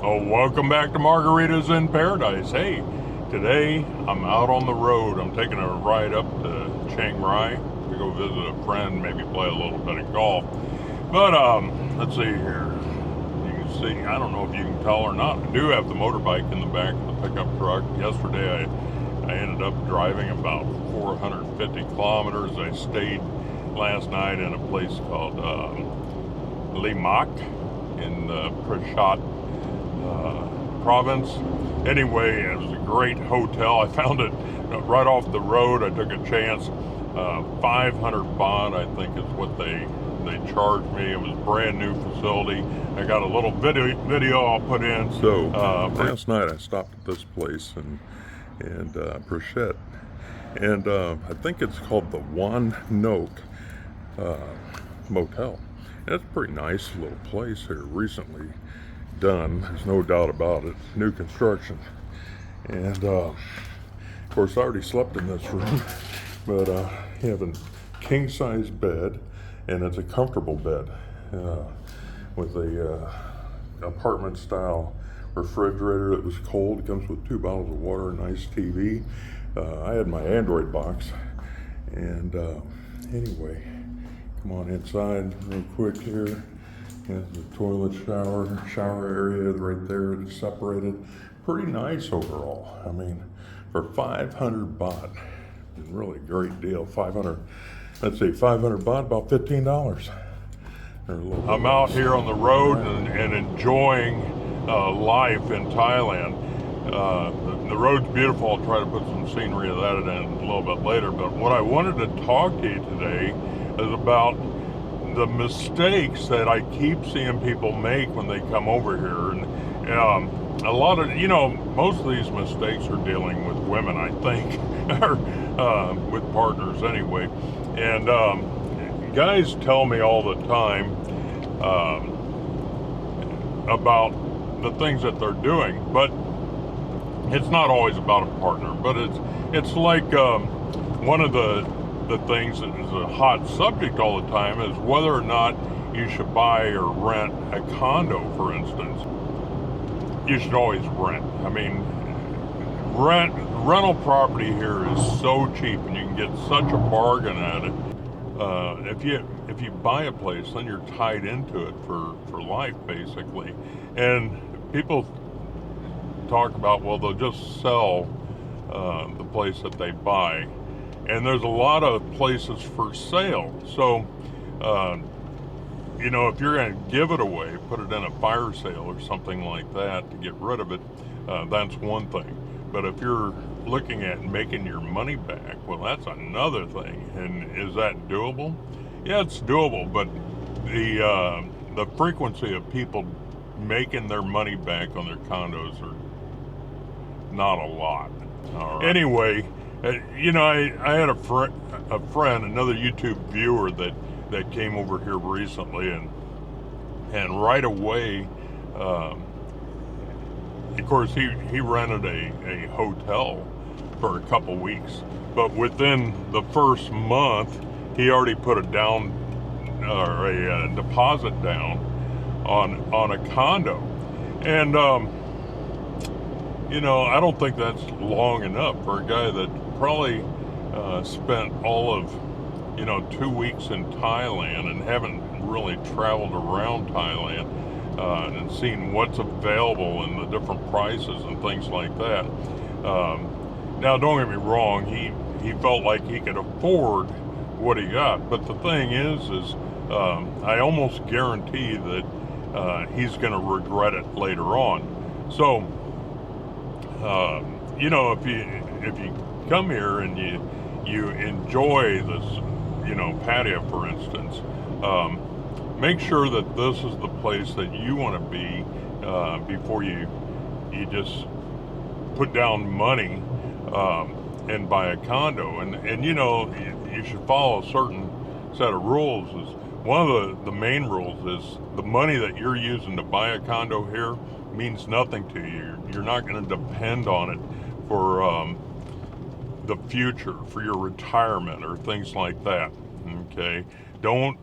Oh, welcome back to Margaritas in Paradise. Hey, today I'm out on the road. I'm taking a ride up to Chiang Rai to go visit a friend, maybe play a little bit of golf. But let's see here. You can see, I don't know if you can tell or not, I do have the motorbike in the back of the pickup truck. Yesterday I ended up driving about 450 kilometers. I stayed last night in a place called Limak in the Prashat province. Anyway, it was a great hotel. I found it right off the road. I took a chance. 500 baht, I think, is what they charged me. It was a brand new facility. I got a little video I'll put in. So last night I stopped at this place and Prashat, and I think it's called the Wan Nok Motel. And it's a pretty nice little place here, recently done. There's no doubt about it. New construction. And of course I already slept in this room, but you have a king size bed, and it's a comfortable bed with a apartment style refrigerator that was cold. It comes with 2 bottles of water, a nice TV. I had my Android box, and anyway, come on inside real quick here. There's the toilet shower area right there. It's separated. Pretty nice overall. I mean, for 500 baht, really great deal. 500 baht, about $15. I'm out here on the road and enjoying life in Thailand. The road's beautiful. I'll try to put some scenery of that in a little bit later. But what I wanted to talk to you today is about the mistakes that I keep seeing people make when they come over here. And a lot of, most of these mistakes are dealing with women, I think, or with partners anyway. And guys tell me all the time about the things that they're doing, but it's not always about a partner. But it's like one of the things that is a hot subject all the time is whether or not you should buy or rent a condo, for instance. You should always rent. I mean, rental property here is so cheap, and you can get such a bargain at it. If you buy a place, then you're tied into it for life, basically. And people talk about, well, they'll just sell the place that they buy. And there's a lot of places for sale. So, if you're going to give it away, put it in a fire sale or something like that to get rid of it, that's one thing. But if you're looking at making your money back, well, that's another thing. And is that doable? Yeah, it's doable, but the frequency of people making their money back on their condos are not a lot. All right. Anyway, I had a friend, another YouTube viewer that came over here recently, and right away, of course, he rented a hotel for a couple weeks, but within the first month, he already put a deposit down on a condo, and I don't think that's long enough for a guy that probably spent all of 2 weeks in Thailand and haven't really traveled around Thailand and seen what's available and the different prices and things like that. Now, don't get me wrong, he felt like he could afford what he got, but the thing is I almost guarantee that he's going to regret it later on. So if you come here and you enjoy this, Pattaya, for instance, make sure that this is the place that you want to be before you just put down money and buy a condo. And you should follow a certain set of rules. Is one of the main rules is the money that you're using to buy a condo here means nothing to you. You're not going to depend on it for the future, for your retirement or things like that. Okay, don't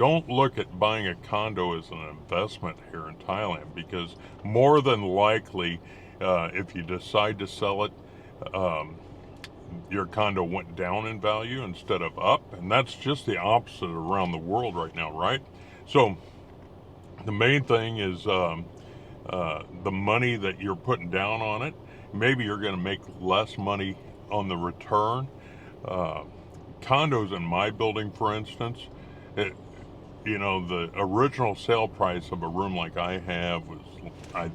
don't look at buying a condo as an investment here in Thailand, because more than likely, if you decide to sell it, your condo went down in value instead of up, and that's just the opposite around the world right now, right? So the main thing is the money that you're putting down on it. Maybe you're going to make less money on the return. Condos in my building, for instance, the original sale price of a room like I have was, I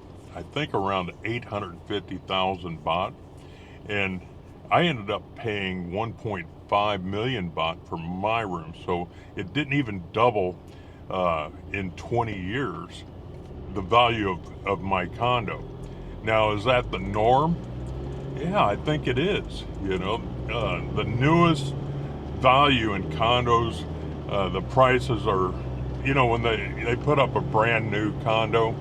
think, around 850,000 baht, and I ended up paying 1.5 million baht for my room. So it didn't even double in 20 years the value of my condo. Now, is that the norm? Yeah, I think it is. The newest value in condos, the prices are, when they put up a brand new condo,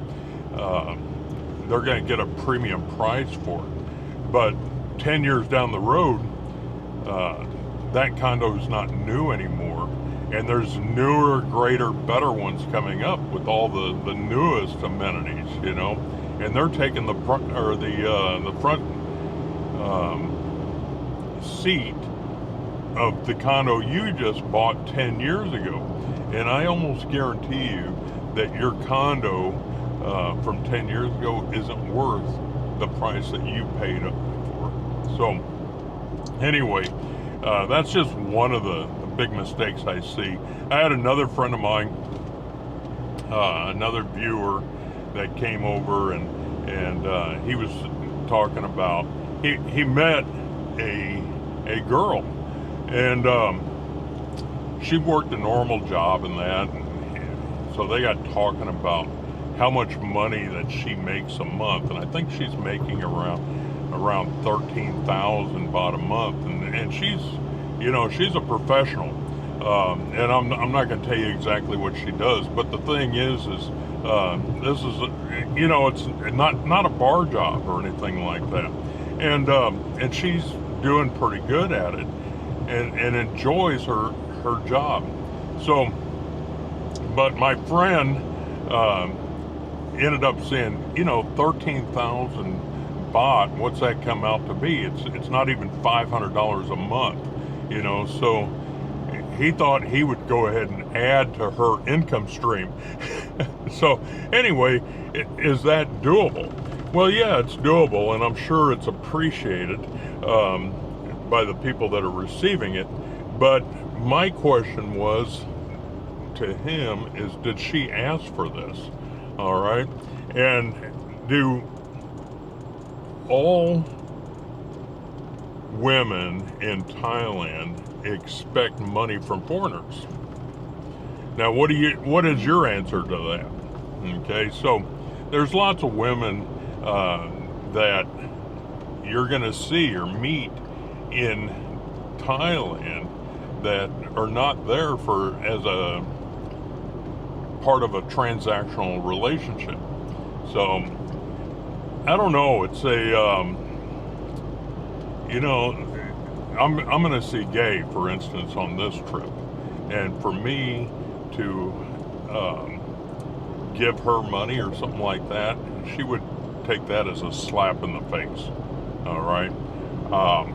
they're going to get a premium price for it. But 10 years down the road, that condo is not new anymore, and there's newer, greater, better ones coming up with all the newest amenities, and they're taking the front seat of the condo you just bought 10 years ago. And I almost guarantee you that your condo from 10 years ago isn't worth the price that you paid for it. So anyway, that's just one of the big mistakes I see. I had another friend of mine, another viewer, that came over, and he was talking about, he met a girl, and she worked a normal job in that, and so they got talking about how much money that she makes a month, and I think she's making around 13,000 baht a month, and she's a professional, and I'm not going to tell you exactly what she does, but the thing is this is it's not a bar job or anything like that, and she's doing pretty good at it, and enjoys her job. So, but my friend ended up saying, 13,000 baht, what's that come out to be? It's not even $500 a month, so he thought he would go ahead and add to her income stream. So anyway, is that doable? Well, yeah, it's doable, and I'm sure it's appreciated by the people that are receiving it. But my question was to him is, did she ask for this? All right. And do all women in Thailand expect money from foreigners? Now, what is your answer to that? Okay, so there's lots of women that you're going to see or meet in Thailand that are not there as a part of a transactional relationship. So I don't know. It's I'm going to see Gay, for instance, on this trip, and for me to give her money or something like that, she would take that as a slap in the face. All right. Yeah,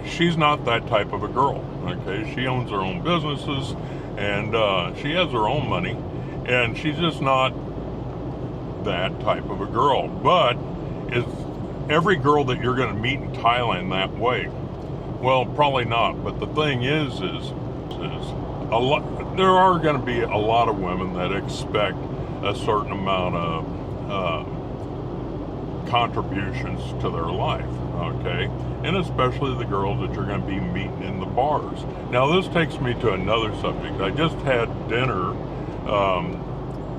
she's not that type of a girl. Okay, she owns her own businesses, and she has her own money, and she's just not that type of a girl. But is every girl that you're going to meet in Thailand that way? Well, probably not. But the thing is a lot. There are going to be a lot of women that expect a certain amount of contributions to their life. Okay, and especially the girls that you're going to be meeting in the bars. Now, this takes me to another subject. I just had dinner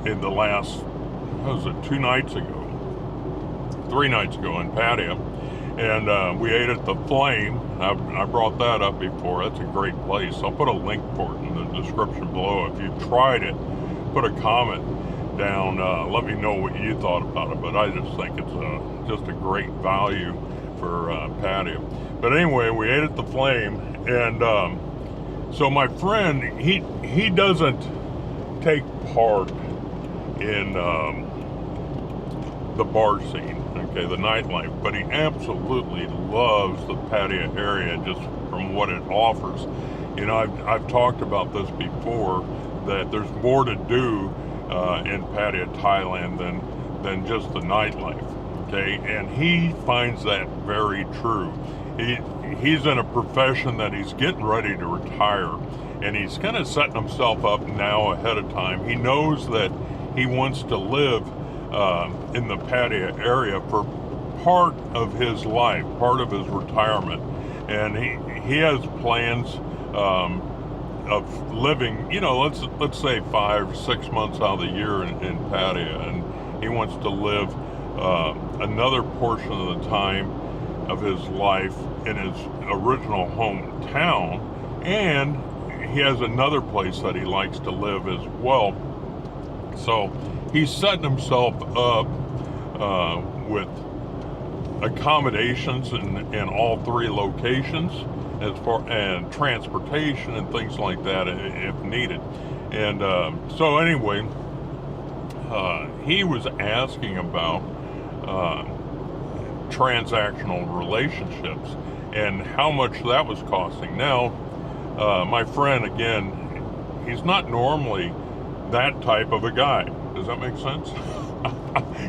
in the last, 3 nights ago in Pattaya, and we ate at the Flame. I brought that up before. That's a great place. I'll put a link for it in the description below. If you've tried it, put a comment down. Let me know what you thought about it. But I just think it's just a great value for Pattaya. But anyway, we ate at the Flame, and So my friend, he doesn't take part in the bar scene, okay, the nightlife, but he absolutely loves the Pattaya area just from what it offers. You know, I've talked about this before, that there's more to do in Pattaya, Thailand than just the nightlife, okay, and he finds that very true. He's in a profession that he's getting ready to retire, and he's kind of setting himself up now ahead of time. He knows that he wants to live in the Pattaya area for part of his life, part of his retirement, and he has plans of living, you know, let's say 5-6 months out of the year in Pattaya, and he wants to live another portion of the time of his life in his original hometown, and he has another place that he likes to live as well. So he's setting himself up with accommodations in all three locations, as far and transportation and things like that if needed. And so anyway, he was asking about transactional relationships and how much that was costing. Now, my friend, again, he's not normally that type of a guy. Does that make sense?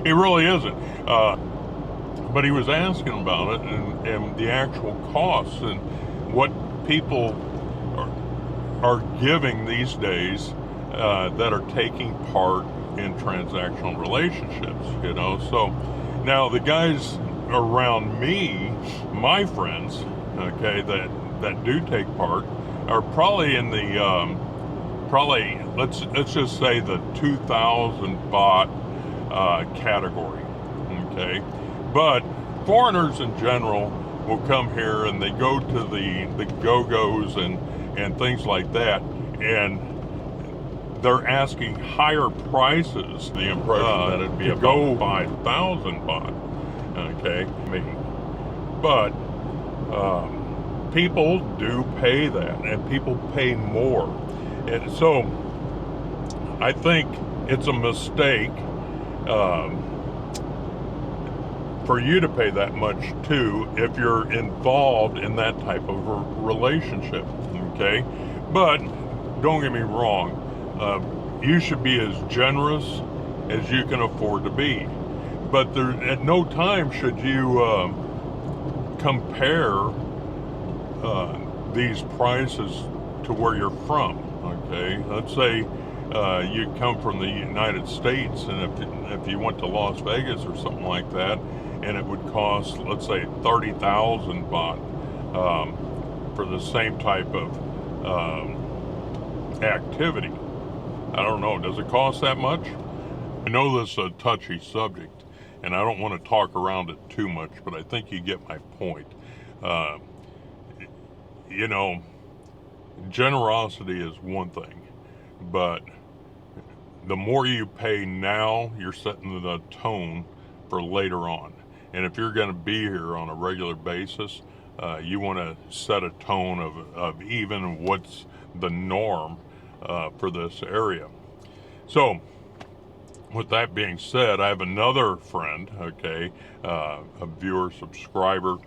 He really isn't. But he was asking about it and the actual costs and what people are giving these days that are taking part in transactional relationships, you know. So now the guys around me, my friends, okay, that do take part, are probably in the let's just say the 2,000 baht category, okay. But foreigners in general will come here and they go to the go-go's and things like that, and they're asking higher prices. The impression that it'd be about 5,000 baht, okay. But people do pay that, and people pay more, and so I think it's a mistake for you to pay that much too if you're involved in that type of a relationship, okay? But don't get me wrong, you should be as generous as you can afford to be, but there at no time should you compare these prices to where you're from, okay? Let's say you come from the United States, and if you went to Las Vegas or something like that, and it would cost, let's say, 30,000 baht for the same type of activity. I don't know, does it cost that much? I know this is a touchy subject, and I don't want to talk around it too much, but I think you get my point. You know, generosity is one thing, but the more you pay now, you're setting the tone for later on. And if you're going to be here on a regular basis, you want to set a tone of even what's the norm for this area. So, with that being said, I have another friend, okay, a viewer, subscriber.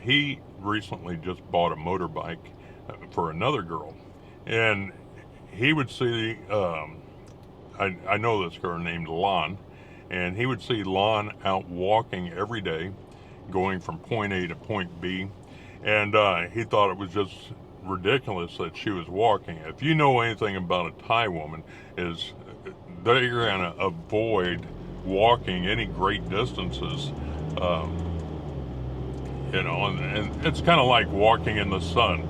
He recently just bought a motorbike for another girl. And he would see, I know this girl named Lan, and he would see Lan out walking every day, going from point A to point B, and he thought it was just ridiculous that she was walking. If you know anything about a Thai woman, is they're going to avoid walking any great distances, you know, and it's kind of like walking in the sun.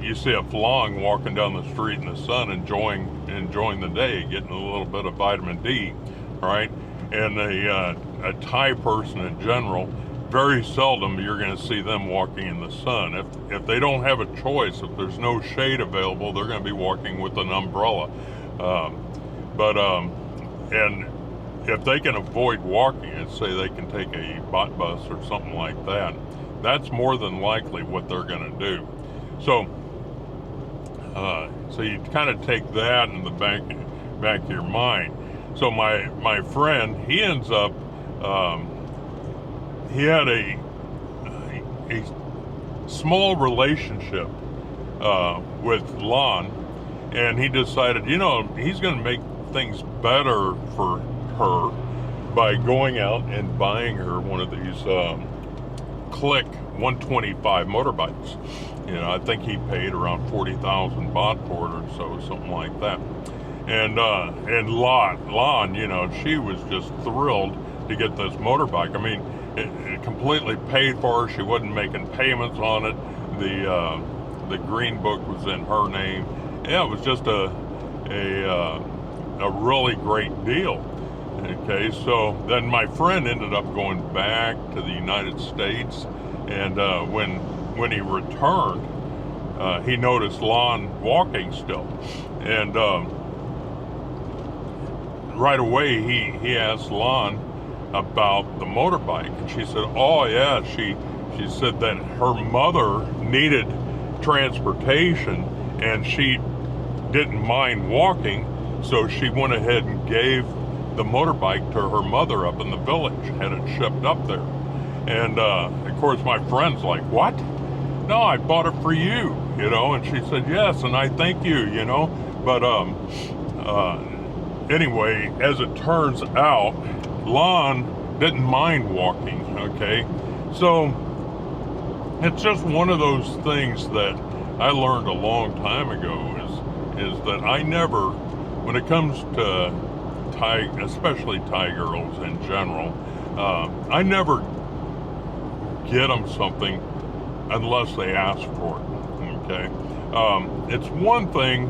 You see a Flong walking down the street in the sun, enjoying the day, getting a little bit of vitamin D, right? And a Thai person in general, very seldom you're going to see them walking in the sun. If they don't have a choice, if there's no shade available, they're going to be walking with an umbrella. And if they can avoid walking it, say they can take a bot bus or something like that, that's more than likely what they're going to do. So So you kind of take that in the back of your mind. So my friend, he ends up, he had a small relationship with Lon, and he decided, he's going to make things better for her by going out and buying her one of these Click 125 motorbikes. I think he paid around 40,000 baht for it or so, something like that. And Lon, she was just thrilled to get this motorbike. I mean, it completely paid for her. She wasn't making payments on it. The green book was in her name. Yeah, it was just a really great deal. Okay, so then my friend ended up going back to the United States, and when he returned, he noticed Lon walking still, and right away he asked Lon about the motorbike, and she said, "Oh yeah," she said that her mother needed transportation, and she didn't mind walking, so she went ahead and gave the motorbike to her mother up in the village, had it shipped up there. And of course my friend's like, "What? No, I bought it for you," and she said, "Yes, and I thank you," but anyway, as it turns out, Lon didn't mind walking. Okay, so it's just one of those things that I learned a long time ago is that I never, when it comes to especially Thai girls in general, I never get them something unless they ask for it. Okay, it's one thing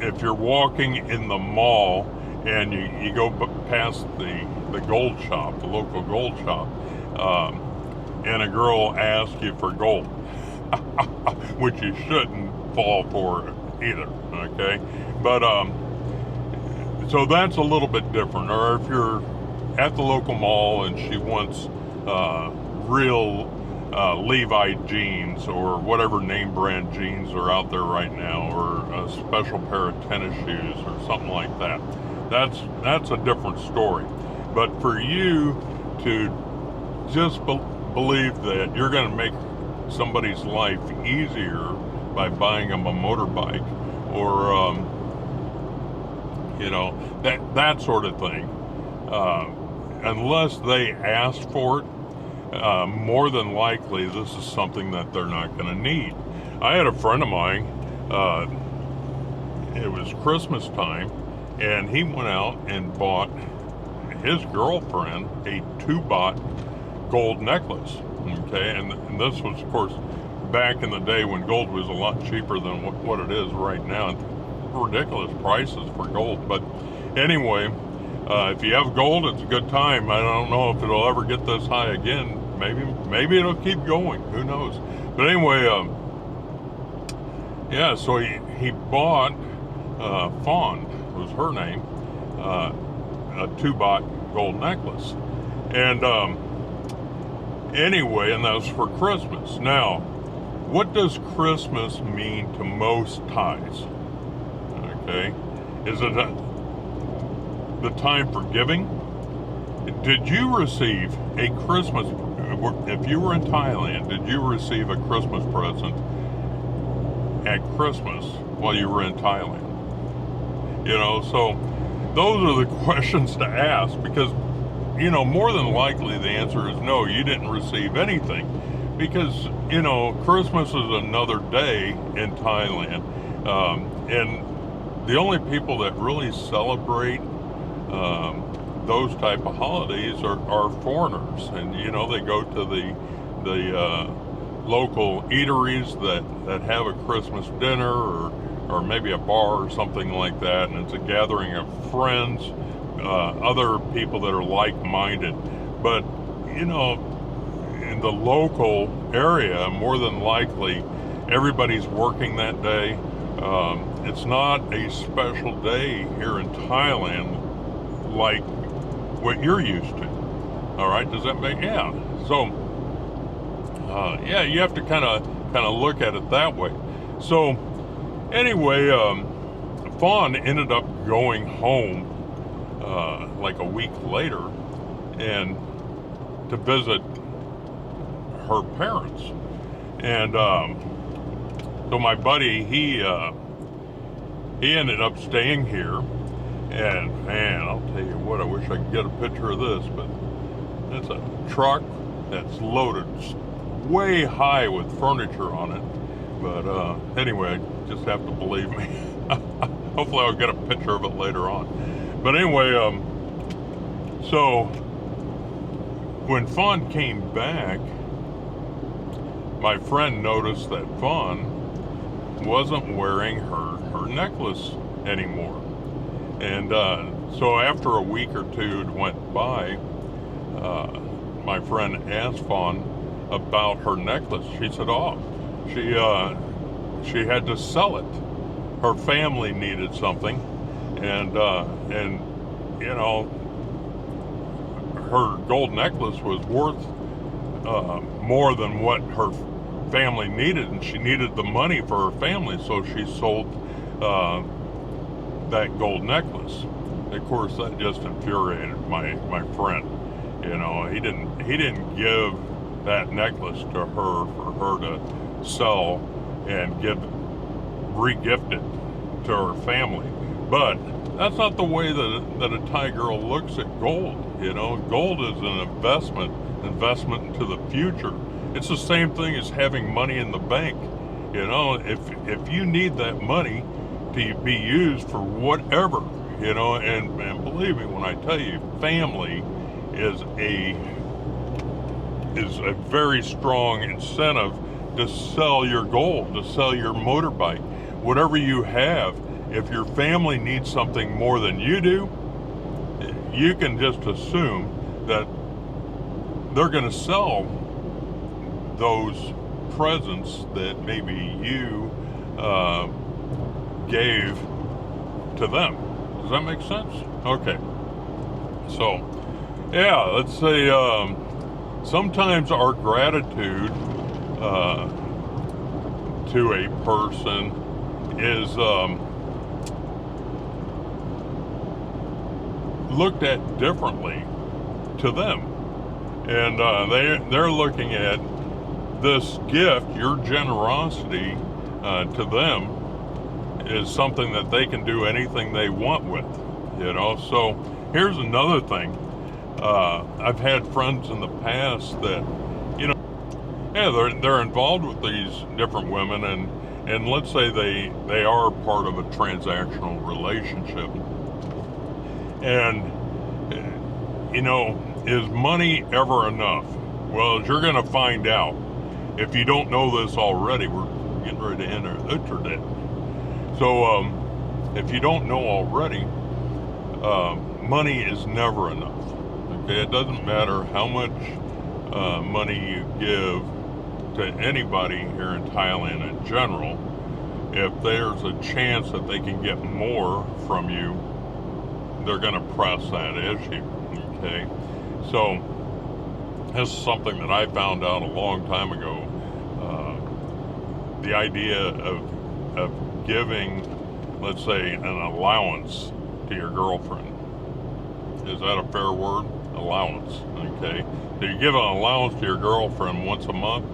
if you're walking in the mall and you go past the gold shop, the local gold shop, and a girl asks you for gold, which you shouldn't fall for either. Okay, but so that's a little bit different. Or if you're at the local mall and she wants real Levi jeans or whatever name brand jeans are out there right now, or a special pair of tennis shoes or something like that, that's a different story. But for you to just believe that you're going to make somebody's life easier by buying them a motorbike, or that sort of thing, unless they ask for it, more than likely this is something that they're not going to need. I had a friend of mine, it was Christmas time, and he went out and bought his girlfriend a 2-baht gold necklace. Okay, and this was, of course, back in the day when gold was a lot cheaper than what it is right now. Ridiculous prices for gold. But anyway, if you have gold, it's a good time. I don't know if it'll ever get this high again. Maybe it'll keep going. Who knows? But anyway, yeah. So he bought Fawn, was her name, a 2-baht gold necklace, and anyway, and that was for Christmas. Now, what does Christmas mean to most Thais? Okay, is it the time for giving? Did you receive a Christmas, if you were in Thailand, did you receive a Christmas present at Christmas while you were in Thailand? So those are the questions to ask, because, more than likely the answer is no, you didn't receive anything, because, Christmas is another day in Thailand, and the only people that really celebrate those type of holidays are foreigners, and they go to the local eateries that have a Christmas dinner, or maybe a bar or something like that, and it's a gathering of friends, other people that are like-minded. But in the local area, more than likely everybody's working that day. It's not a special day here in Thailand like what you're used to. All right, does that make, yeah? So yeah, you have to kind of look at it that way. So anyway, Fawn ended up going home like a week later and to visit her parents. And so my buddy, he ended up staying here. And man, I'll tell you what, I wish I could get a picture of this, but it's a truck that's loaded way high with furniture on it. But anyway, just have to believe me. Hopefully I'll get a picture of it later on. But anyway, so when Fawn came back, my friend noticed that Fawn wasn't wearing her necklace anymore. And so after a week or two went by, my friend asked Fawn about her necklace. She said, "Oh, she had to sell it. Her family needed something, and you know, her gold necklace was worth more than what her family needed, and she needed the money for her family, so she sold that gold necklace." Of course, that just infuriated my friend. You know, he didn't give that necklace to her for her to sell and re-gift it to her family. But that's not the way that a Thai girl looks at gold. You know, gold is an investment into the future. It's the same thing as having money in the bank. You know, if you need that money to be used for whatever, you know, and believe me when I tell you, family is a very strong incentive to sell your gold, to sell your motorbike, whatever you have. If your family needs something more than you do, you can just assume that they're going to sell those presents that maybe you gave to them. Does that make sense? Okay. So, yeah, let's say sometimes our gratitude to a person is looked at differently to them, and they're looking at this gift, your generosity to them, is something that they can do anything they want with, you know. So here's another thing. I've had friends in the past that, you know, yeah, they're involved with these different women, and let's say they are part of a transactional relationship. And, you know, is money ever enough? Well, as you're going to find out, if you don't know this already, we're getting ready to enter internet. So, if you don't know already, money is never enough. Okay, it doesn't matter how much money you give to anybody here in Thailand in general. If there's a chance that they can get more from you, they're going to press that issue. Okay, so this is something that I found out a long time ago. The idea of giving, let's say, an allowance to your girlfriend. Is that a fair word? Allowance, okay? Do you give an allowance to your girlfriend once a month?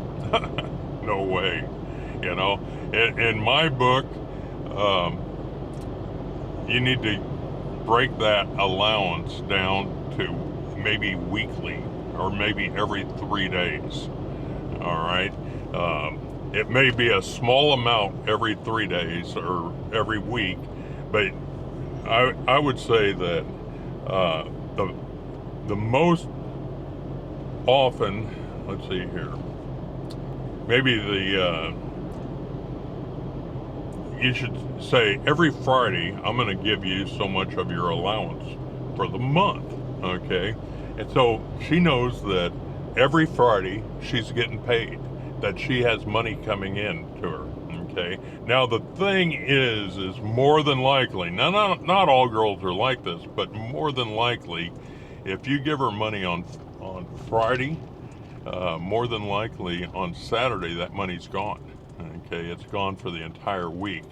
No way. You know, in my book, you need to break that allowance down to maybe weekly or maybe every 3 days. All right. It may be a small amount every 3 days or every week, but I would say that the most often, let's see here, maybe you should say every Friday I'm going to give you so much of your allowance for the month, okay? And so she knows that every Friday she's getting paid, that she has money coming in to her, okay? Now the thing is more than likely, now not all girls are like this, but more than likely, if you give her money on Friday, more than likely on Saturday that money's gone, Okay, it's gone for the entire week.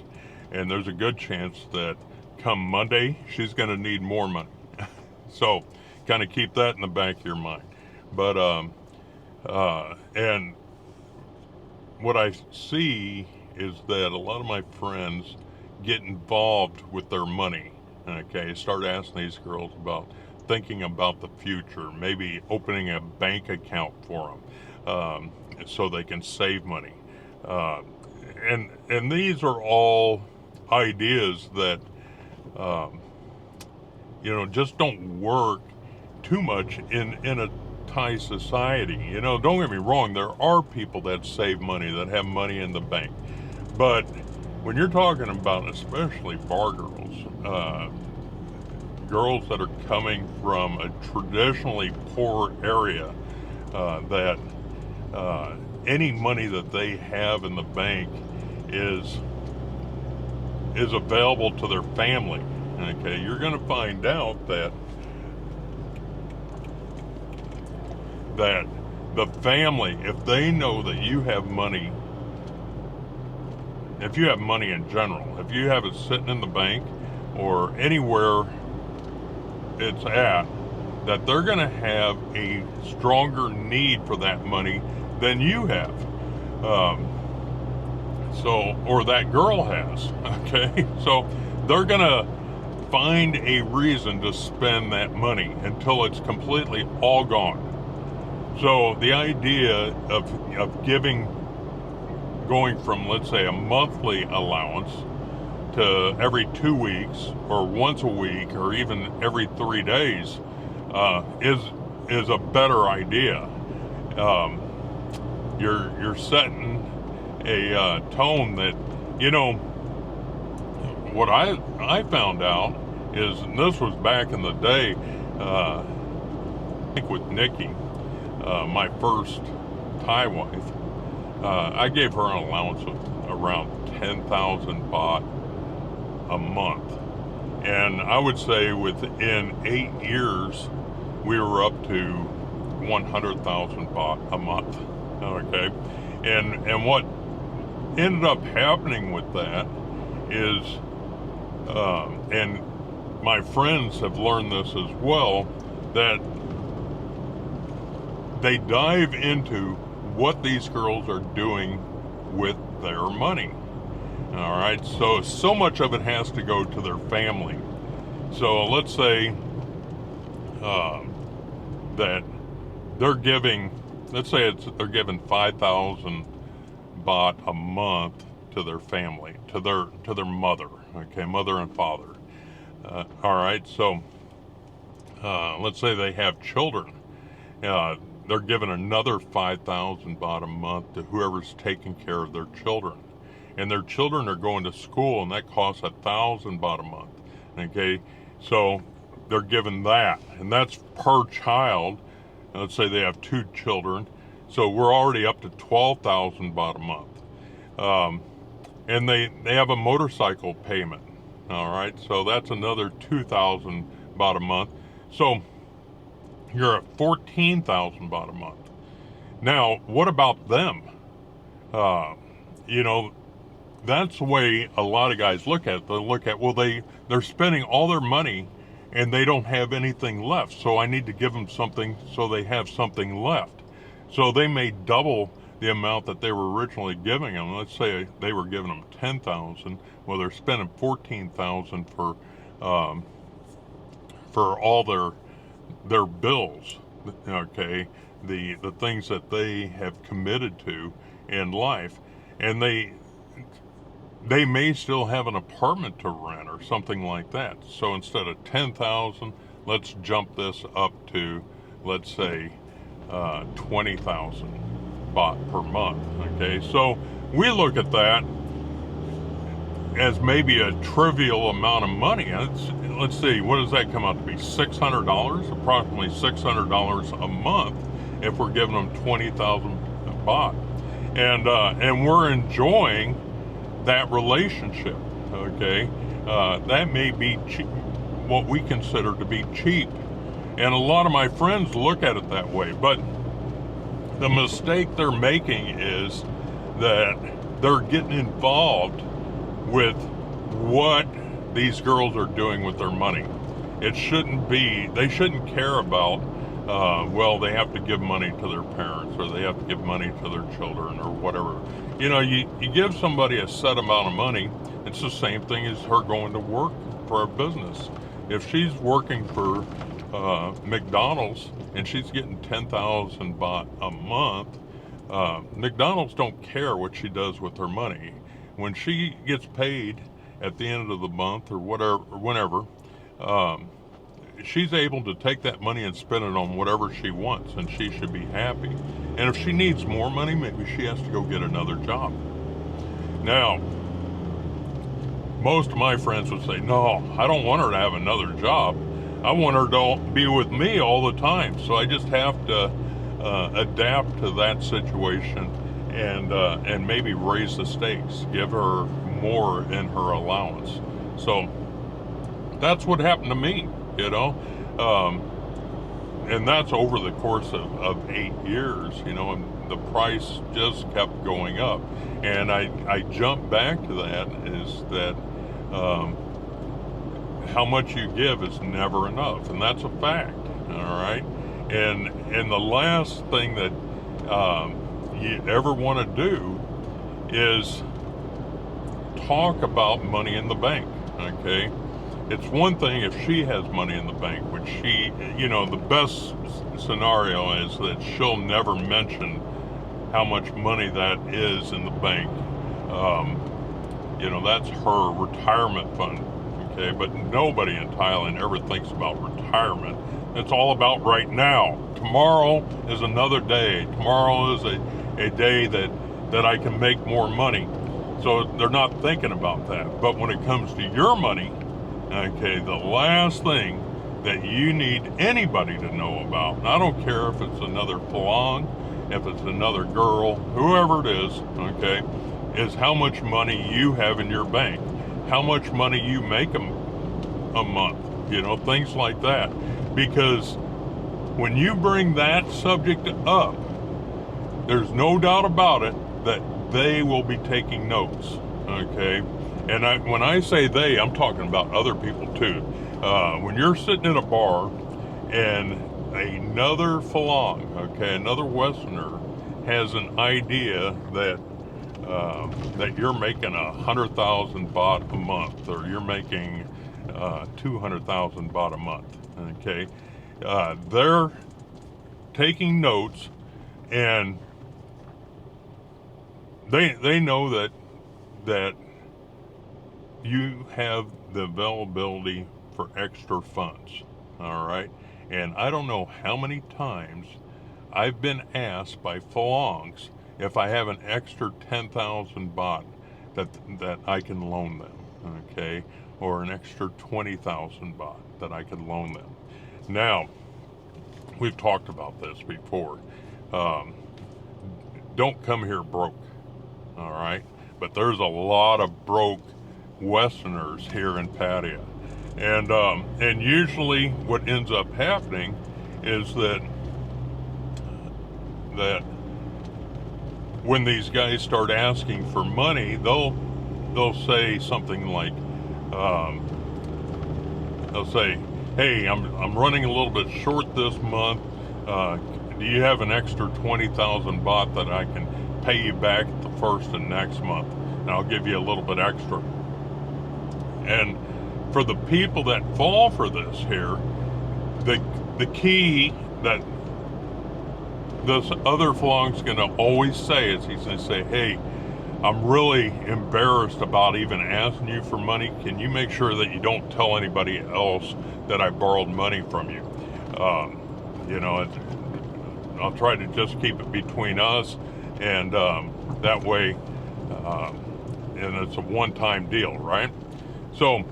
And there's a good chance that come Monday, she's going to need more money. So kind of keep that in the back of your mind. But, and what I see is that a lot of my friends get involved with their money. Okay, start asking these girls about thinking about the future, maybe opening a bank account for them so they can save money. And these are all ideas that just don't work too much in a Thai society. Don't get me wrong, there are people that save money, that have money in the bank. But when you're talking about especially bar girls, girls that are coming from a traditionally poor area, that any money that they have in the bank is available to their family. Okay, you're going to find out that the family, if they know that you have money, if you have money in general, if you have it sitting in the bank or anywhere it's at, that they're going to have a stronger need for that money than you have. Or that girl has. Okay, so they're going to find a reason to spend that money until it's completely all gone. So the idea of going from, let's say, a monthly allowance to every 2 weeks or once a week or even every 3 days is a better idea. You're setting a tone that, what I found out is, and this was back in the day, I think with Nikki, my first Thai wife, I gave her an allowance of around 10,000 baht a month. And I would say within 8 years, we were up to 100,000 baht a month. Okay. And what ended up happening with that is, and my friends have learned this as well, that they dive into what these girls are doing with their money. All right, so much of it has to go to their family. So let's say that they're giving, they're giving 5,000 baht a month to their family, to their mother. Okay, mother and father. All right, so let's say they have children. They're giving another 5,000 baht a month to whoever's taking care of their children. And their children are going to school, and that costs 1,000 baht a month. Okay, so they're given that, and that's per child. Let's say they have 2 children, so we're already up to 12,000 baht a month. And they have a motorcycle payment. All right, so that's another 2,000 baht a month. So you're at 14,000 baht a month. Now, what about them? That's the way a lot of guys look at it. They look at, well, they're spending all their money and they don't have anything left. So I need to give them something so they have something left. So they may double the amount that they were originally giving them. Let's say they were giving them 10,000. Well, they're spending 14,000 for all their bills. Okay, the things that they have committed to in life, and they may still have an apartment to rent or something like that. So instead of 10,000, let's jump this up to, let's say, 20,000 baht per month. Okay, so we look at that as maybe a trivial amount of money. Let's see, what does that come out to be? $600, approximately $600 a month, if we're giving them 20,000 baht, and we're enjoying that relationship. Okay, that may be what we consider to be cheap, and a lot of my friends look at it that way. But the mistake they're making is that they're getting involved with what these girls are doing with their money. It shouldn't be, they shouldn't care about, well, they have to give money to their parents, or they have to give money to their children, or whatever. You know, you give somebody a set amount of money, it's the same thing as her going to work for a business. If she's working for McDonald's and she's getting 10,000 baht a month, McDonald's don't care what she does with her money. When she gets paid at the end of the month or whatever, or whenever, she's able to take that money and spend it on whatever she wants, and she should be happy. And if she needs more money, maybe she has to go get another job. Now, most of my friends would say, no, I don't want her to have another job. I want her to be with me all the time. So I just have to adapt to that situation and maybe raise the stakes, give her more in her allowance. So that's what happened to me, you know. And that's over the course of 8 years, you know, and the price just kept going up. And I jumped back to that, is that how much you give is never enough, and that's a fact. All right, and the last thing that you ever want to do is talk about money in the bank. Okay, it's one thing if she has money in the bank, which she, you know, the best scenario is that she'll never mention how much money that is in the bank. You know, that's her retirement fund. Okay, but nobody in Thailand ever thinks about retirement. It's all about right now. Tomorrow is another day. Tomorrow is a day that I can make more money. So they're not thinking about that. But when it comes to your money, okay, the last thing that you need anybody to know about, and I don't care if it's another Phalong, if it's another girl, whoever it is, okay, is how much money you have in your bank, how much money you make a month, you know, things like that. Because when you bring that subject up, there's no doubt about it that they will be taking notes, okay? And when I say they, I'm talking about other people too. When you're sitting in a bar and another Phalong, okay, another Westerner has an idea that you're making 100,000 baht a month, or you're making 200,000 baht a month, okay? They're taking notes, and they know that you have the availability for extra funds, all right? And I don't know how many times I've been asked by Phalongs if I have an extra 10,000 baht that I can loan them, okay? Or an extra 20,000 baht that I could loan them. Now, we've talked about this before. Don't come here broke, all right? But there's a lot of broke Westerners here in Pattaya. And usually what ends up happening is that when these guys start asking for money, they'll say something like, they'll say, hey, I'm running a little bit short this month. Do you have an extra 20,000 baht that I can pay you back the first of next month? And I'll give you a little bit extra. And for the people that fall for this here, the key that this other Phalong's going to always say is, he's going to say, hey, I'm really embarrassed about even asking you for money. Can you make sure that you don't tell anybody else that I borrowed money from you? You know, I'll try to just keep it between us, and that way, and it's a one-time deal, right? So,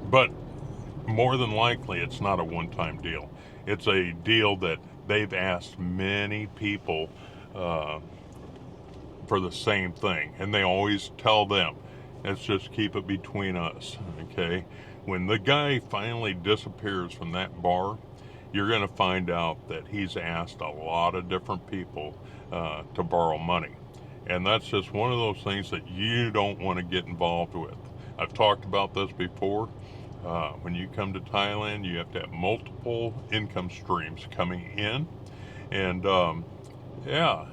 but more than likely, it's not a one-time deal. It's a deal that they've asked many people for the same thing, and they always tell them, let's just keep it between us, okay? When the guy finally disappears from that bar, you're going to find out that he's asked a lot of different people to borrow money. And that's just one of those things that you don't want to get involved with. I've talked about this before. When you come to Thailand, you have to have multiple income streams coming in. And yeah,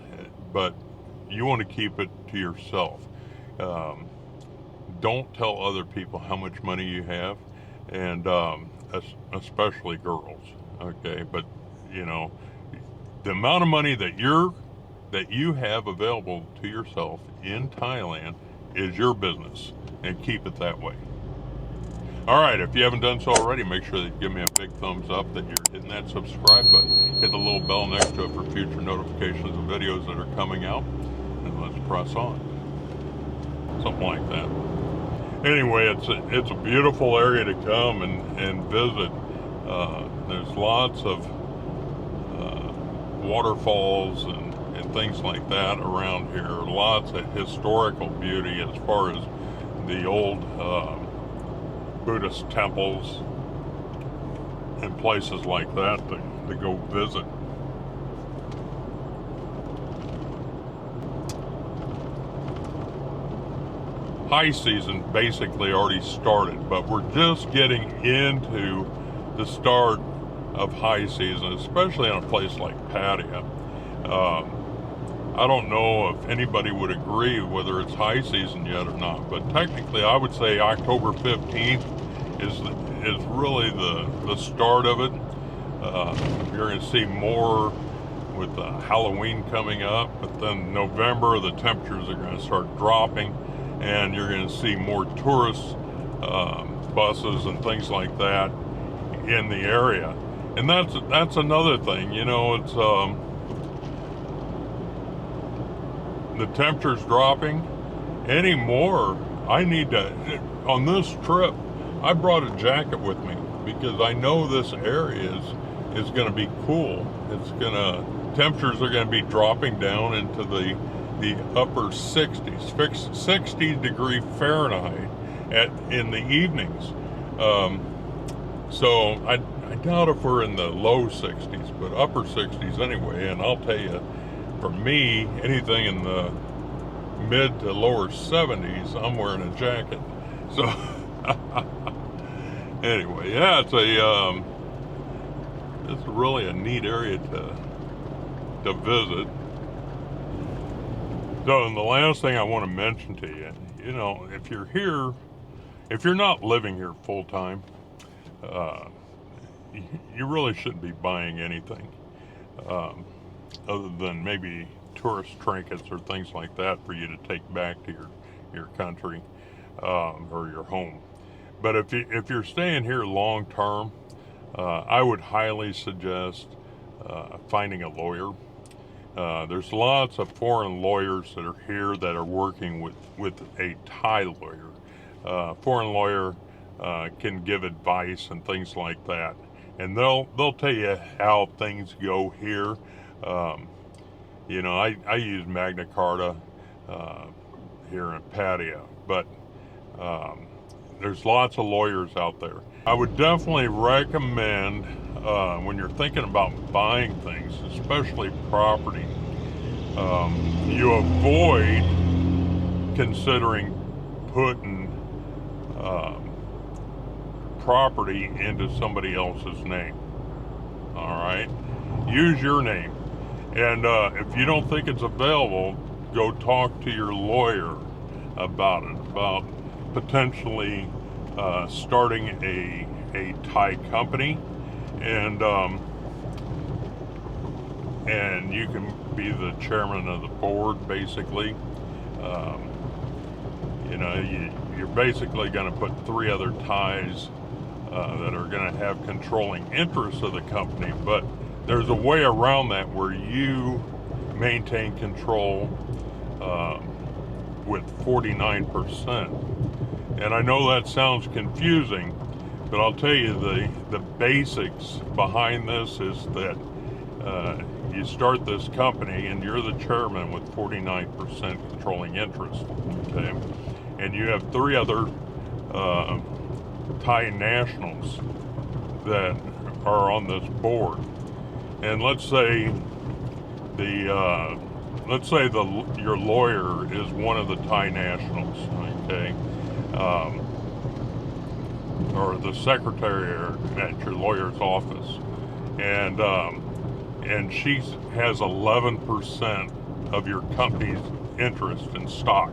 but you want to keep it to yourself. Don't tell other people how much money you have, and especially girls. Okay, but you know, the amount of money that you have available to yourself in Thailand is your business, and keep it that way. All right, if you haven't done so already, make sure that you give me a big thumbs up, that you're hitting that subscribe button. Hit the little bell next to it for future notifications of videos that are coming out. And let's press on. Something like that. Anyway, it's a beautiful area to come and visit. There's lots of waterfalls and things like that around here. Lots of historical beauty as far as the old Buddhist temples and places like that to go visit. High season basically already started, but we're just getting into the start of high season, especially in a place like Pattaya. I don't know if anybody would agree whether it's high season yet or not, but technically I would say October 15th is really the start of it. You're going to see more with Halloween coming up, but then November the temperatures are going to start dropping, and you're going to see more tourist buses and things like that in the area. And that's another thing, you know, it's the temperature's dropping anymore. I need to, on this trip, I brought a jacket with me because I know this area is going to be cool. Temperatures are going to be dropping down into the upper 60s, 60 degree Fahrenheit in the evenings. So I doubt if we're in the low 60s, but upper 60s anyway. And I'll tell you, for me, anything in the mid to lower 70s, I'm wearing a jacket. So anyway, yeah, it's really a neat area to visit. So, and the last thing I want to mention to you, you know, if you're not living here full time, you really shouldn't be buying anything other than maybe tourist trinkets or things like that for you to take back to your country or your home. But if you're staying here long term, I would highly suggest finding a lawyer. There's lots of foreign lawyers that are here that are working with a Thai lawyer. Foreign lawyer can give advice and things like that, and they'll tell you how things go here. You know, I use Magna Carta here in Pattaya, but there's lots of lawyers out there. I would definitely recommend when you're thinking about buying things, especially property, you avoid considering putting property into somebody else's name. All right, use your name, and if you don't think it's available, go talk to your lawyer about it, about potentially starting a Thai company, and you can be the chairman of the board, basically. You know, you're basically going to put 3 other Thais that are going to have controlling interests of the company, but there's a way around that where you maintain control with 49%. And I know that sounds confusing, but I'll tell you the basics behind this is that you start this company and you're the chairman with 49% controlling interest, okay? And you have 3 other Thai nationals that are on this board. And let's say the let's say your lawyer is one of the Thai nationals, okay, or the secretary at your lawyer's office, and she has 11% of your company's interest in stock.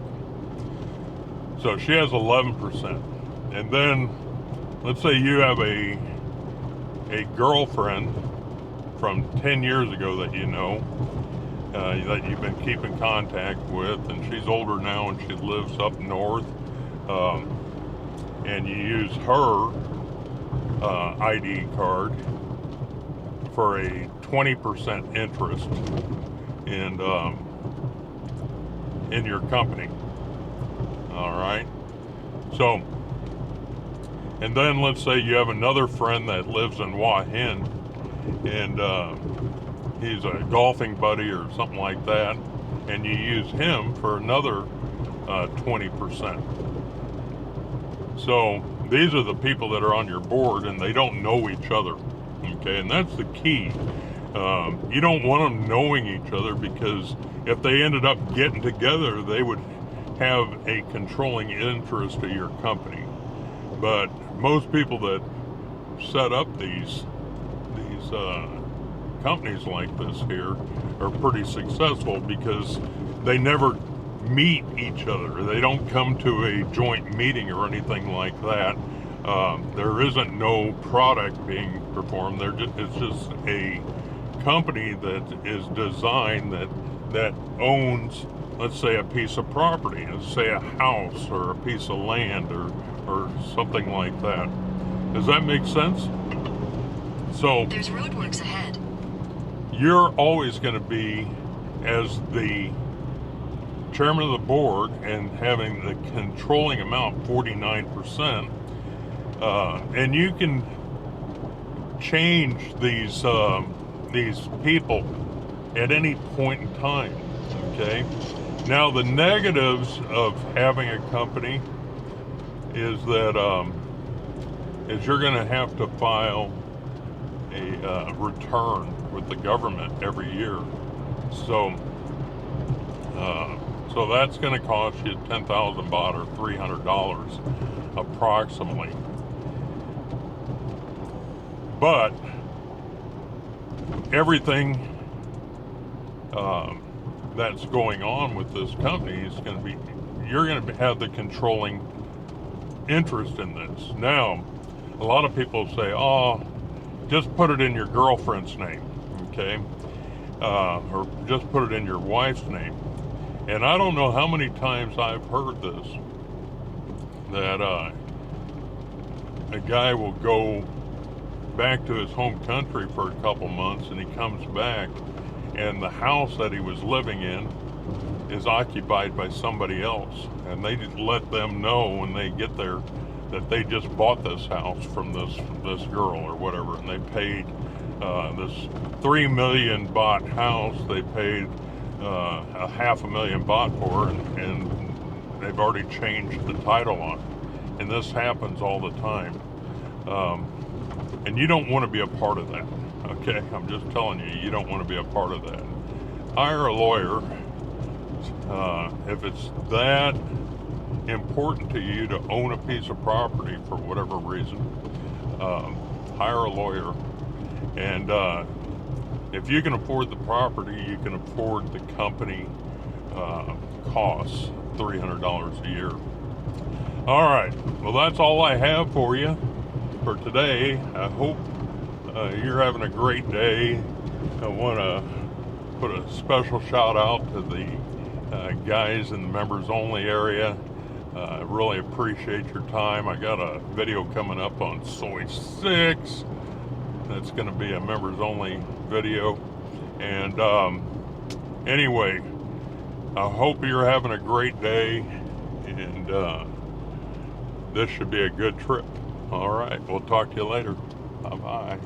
So she has 11%, and then let's say you have a girlfriend from 10 years ago that you know, that you've been keeping contact with, and she's older now and she lives up north, and you use her ID card for a 20% interest in your company. All right. So, and then let's say you have another friend that lives in Hua Hin, and he's a golfing buddy or something like that, and you use him for another 20%. So these are the people that are on your board, and they don't know each other. Okay, and that's the key. You don't want them knowing each other, because if they ended up getting together, they would have a controlling interest of your company. But most people that set up these companies like this here are pretty successful, because they never meet each other. They don't come to a joint meeting or anything like that. There isn't no product being performed. It's just a company that is designed that owns, let's say, a piece of property, let's say a house or a piece of land or something like that. Does that make sense? So there's roadworks ahead. You're always going to be, as the chairman of the board and having the controlling amount, 49%, and you can change these people at any point in time. Okay. Now the negatives of having a company is that is you're going to have to file a return with the government every year. So so that's going to cost you 10,000 baht or $300 approximately. But everything that's going on with this company is going to be, you're going to have the controlling interest in this. Now, a lot of people say, oh, just put it in your girlfriend's name, okay? Or just put it in your wife's name. And I don't know how many times I've heard this, that a guy will go back to his home country for a couple months, and he comes back, and the house that he was living in is occupied by somebody else, and they let them know when they get there that they just bought this house from this girl or whatever, and they paid this 3 million baht house, they paid a 500,000 baht for it, and they've already changed the title on it. And this happens all the time, and you don't want to be a part of that. Okay, I'm just telling you, you don't want to be a part of that. Hire a lawyer. If it's that important to you to own a piece of property for whatever reason, hire a lawyer. And if you can afford the property, you can afford the company costs, $300 a year. All right, well, that's all I have for you for today. I hope you're having a great day. I want to put a special shout out to the guys in the members only area. I really appreciate your time. I got a video coming up on Soy 6. That's going to be a members only video. And anyway, I hope you're having a great day, and this should be a good trip. All right, we'll talk to you later. Bye-bye.